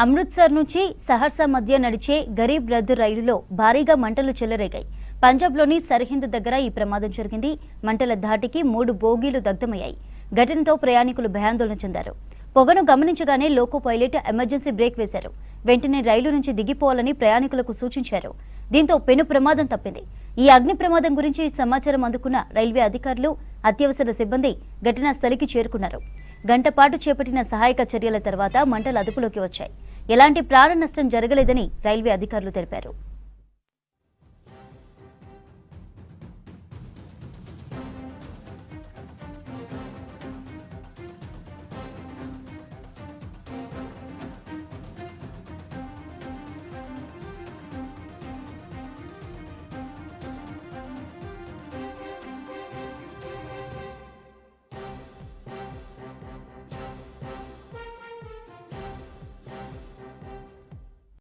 అమృత్సర్ నుంచి సహర్సా మధ్య నడిచే గరీబ్ రథ్ రైలులో భారీగా మంటలు చెలరేగాయి. పంజాబ్లోని సరిహద్దు దగ్గర ఈ ప్రమాదం జరిగింది. మంటల ధాటికి 3 బోగీలు దగ్ధమయ్యాయి. ఘటనతో ప్రయాణికులు భయాందోళన చెందారు. పొగను గమనించగానే లోకో పైలట్ ఎమర్జెన్సీ బ్రేక్ వేశారు. వెంటనే రైలు నుంచి దిగిపోవాలని ప్రయాణికులకు సూచించారు. దీంతో పెను ప్రమాదం తప్పింది. ఈ అగ్ని ప్రమాదం గురించి సమాచారం అందుకున్న రైల్వే అధికారులు, అత్యవసర సిబ్బంది ఘటనా స్థలికి చేరుకున్నారు. గంట పాటు చేపట్టిన సహాయక చర్యల తర్వాత మంటలు అదుపులోకి వచ్చాయి. ఎలాంటి ప్రాణ నష్టం జరగలేదని రైల్వే అధికారులు తెలిపారు.